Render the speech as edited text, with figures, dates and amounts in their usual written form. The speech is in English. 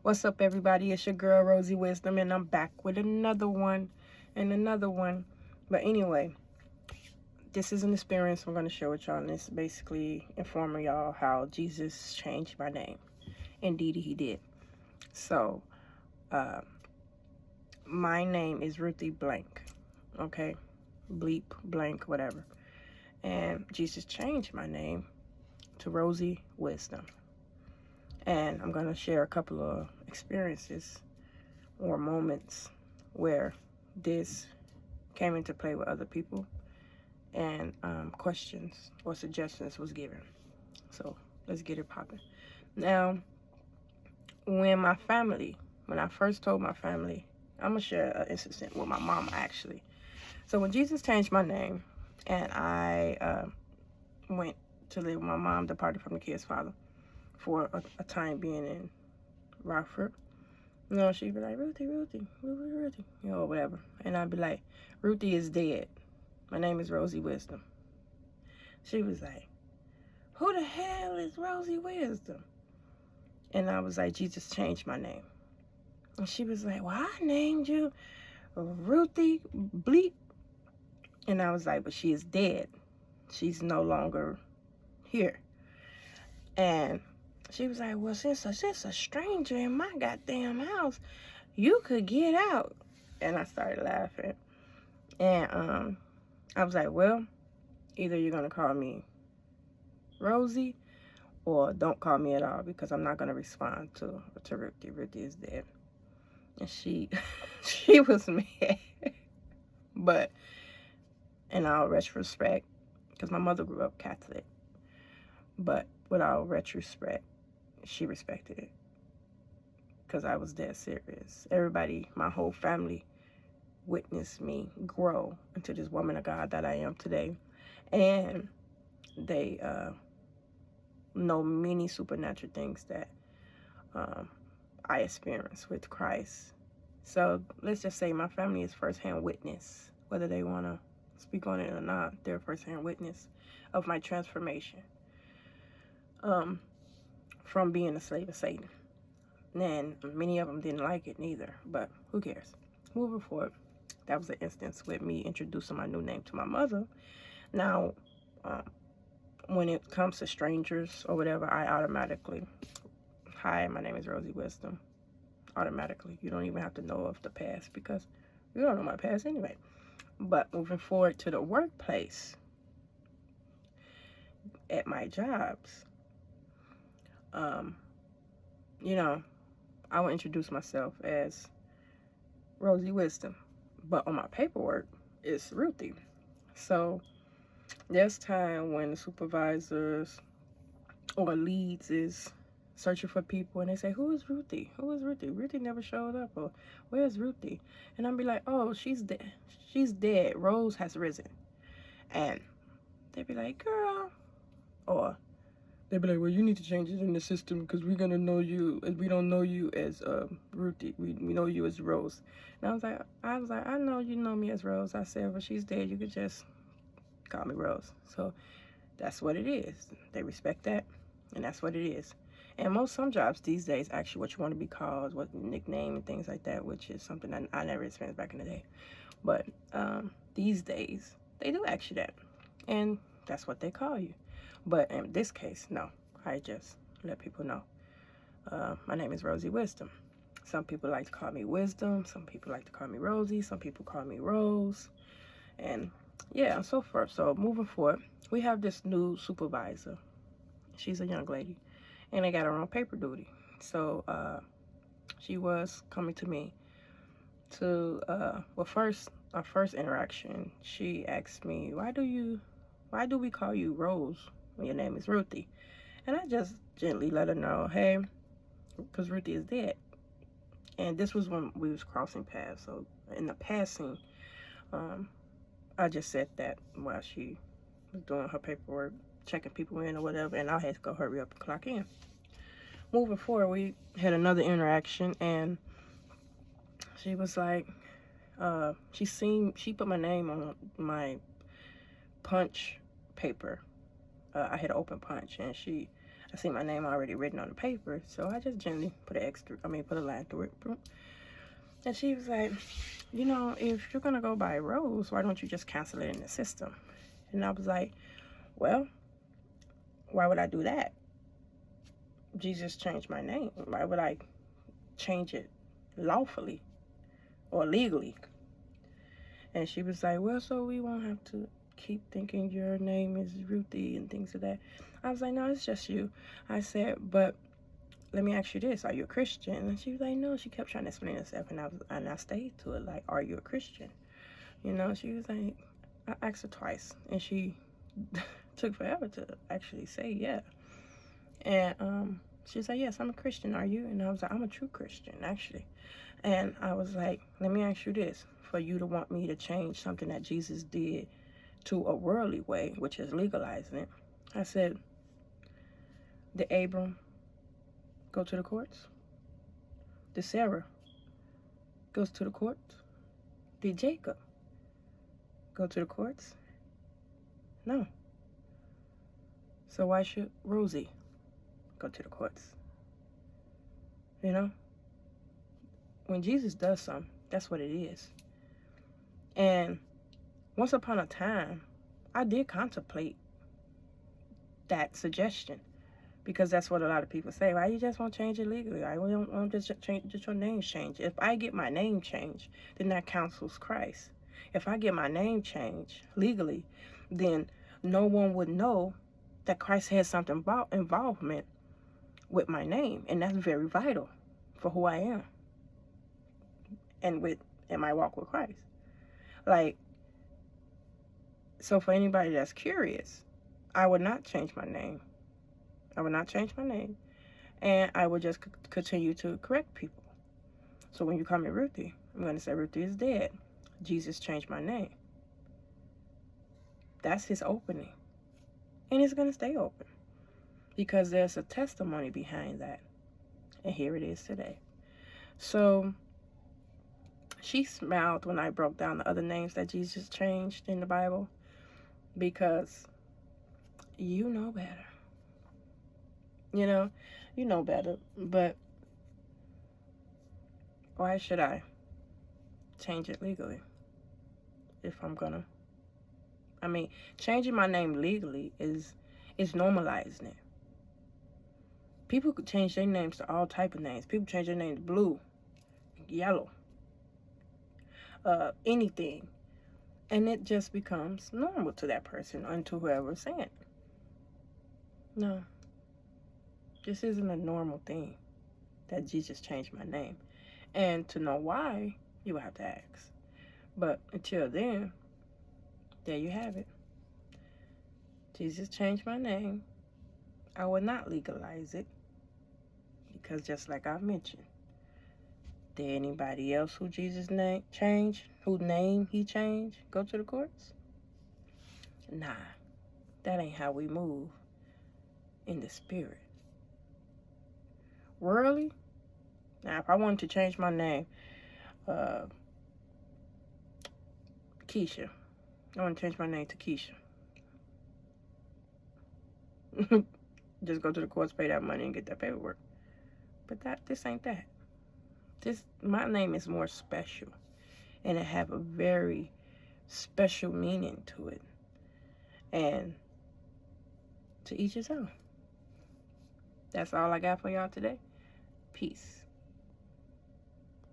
What's up, everybody? It's your girl, Rosey Wisdom, and I'm back with another one and another one. But anyway, this is an experience I'm going to share with y'all, and it's basically informing y'all how Jesus changed my name. Indeed, he did. So, uh, my name is Ruthie Blank, okay? Bleep, blank, whatever. And Jesus changed my name to Rosey Wisdom. And I'm going to share a couple of experiences or moments where this came into play with other people and questions or suggestions was given. So let's get it popping. Now, when I first told my family, I'm going to share an incident with my mom actually. So when Jesus changed my name and I went to live with my mom, departed from the kid's father for a time being in Rockford, she'd be like, Ruthie, whatever. And I'd be like, Ruthie is dead. My name is Rosey Wisdom. She was like, who the hell is Rosey Wisdom? And I was like, Jesus changed my name. And she was like, well, I named you Ruthie Bleep. And I was like, but she is dead. She's no longer here. And she was like, well, since a stranger in my goddamn house, you could get out. And I started laughing. And I was like, well, either you're going to call me Rosie or don't call me at all, because I'm not going to respond to Ruthie. Ruthie is dead. And she was mad. But in all retrospect, because my mother grew up Catholic, but with all retrospect, she respected it because I was dead serious. Everybody, my whole family, witnessed me grow into this woman of God that I am today. And they know many supernatural things that I experienced with Christ. So let's just say my family is firsthand witness, whether they want to speak on it or not. They're firsthand witness of my transformation from being a slave of Satan. And many of them didn't like it neither, but who cares? Moving forward, that was an instance with me introducing my new name to my mother. Now, when it comes to strangers or whatever, I automatically, hi, my name is Rosey Wisdom. Automatically. You don't even have to know of the past because you don't know my past anyway. But moving forward to the workplace, at my jobs, I would introduce myself as Rosey Wisdom, but on my paperwork, it's Ruthie. So there's time when the supervisors or leads is searching for people and they say, who is Ruthie? Who is Ruthie? Ruthie never showed up, or where's Ruthie? And I'll be like, oh, she's dead. She's dead. Rose has risen. And they'd be like, girl. Or they'd be like, well, you need to change it in the system because we're going to know you. We don't know you as Ruthie. We know you as Rose. And I was like, I know you know me as Rose. I said, well, she's dead. You could just call me Rose. So that's what it is. They respect that, and that's what it is. And some jobs these days actually what you want to be called, what nickname and things like that, which is something that I never experienced back in the day. But these days, they do ask you that. And that's what they call you. But in this case, no. I just let people know. My name is Rosey Wisdom. Some people like to call me Wisdom. Some people like to call me Rosie. Some people call me Rose. And yeah, and so forth. So moving forward, we have this new supervisor. She's a young lady. And they got her on paper duty. So she was coming to me to, our first interaction, she asked me, why do we call you Rose when your name is Ruthie? And I just gently let her know, hey, because Ruthie is dead. And this was when we was crossing paths. So in the passing, I just said that while she was doing her paperwork, checking people in or whatever, and I had to go hurry up and clock in. Moving forward, we had another interaction, and she was like, she put my name on my punch paper. I had an open punch, and I see my name already written on the paper, so I just gently put a line through it. And she was like, you know, if you're gonna go by Rose, why don't you just cancel it in the system? And I was like, well, why would I do that? Jesus changed my name. Why would I change it lawfully or legally? And she was like, well, so we won't have to keep thinking your name is Ruthie and things of that. I was like, no, it's just you. I said, but let me ask you this, are you a Christian? And she was like, no. She kept trying to explain herself, and I stayed to it, like, are you a Christian? You know, she was like, I asked her twice, and she took forever to actually say yeah. And she was like, yes, I'm a Christian, are you? And I was like, I'm a true Christian, actually. And I was like, let me ask you this, for you to want me to change something that Jesus did to a worldly way, which is legalizing it. I said, did Abram go to the courts? Did Sarah go to the courts? Did Jacob go to the courts? No. So why should Rosie go to the courts? You know? When Jesus does something, that's what it is. And once upon a time, I did contemplate that suggestion, because that's what a lot of people say. Why you just won't change it legally? I don't just change, just your name changed. If I get my name changed, then that counsels Christ. If I get my name changed legally, then no one would know that Christ has something involvement with my name, and that's very vital for who I am and in my walk with Christ. Like, so for anybody that's curious, I would not change my name. I would not change my name, and I would just continue to correct people. So when you call me Ruthie, I'm going to say Ruthie is dead. Jesus changed my name. That's his opening, and it's going to stay open because there's a testimony behind that, and here it is today. So she smiled when I broke down the other names that Jesus changed in the Bible, because you know better. You know better, but why should I change it legally if I'm gonna? I mean, changing my name legally is normalizing it. People could change their names to all type of names. People change their name to blue, yellow, anything, and it just becomes normal to that person and to whoever's saying it. No. This isn't a normal thing that Jesus changed my name. And to know why, you will have to ask. But until then, there you have it. Jesus changed my name. I will not legalize it, because just like I mentioned, did anybody else who Jesus' name changed, whose name he changed, go to the courts? Nah, that ain't how we move in the spirit. Worldly? Now, if I wanted to change my name, Keisha. I want to change my name to Keisha. Just go to the courts, pay that money, and get that paperwork. But this ain't that. My name is more special, and it have a very special meaning to it. And to each his own. That's all I got for y'all today. Peace.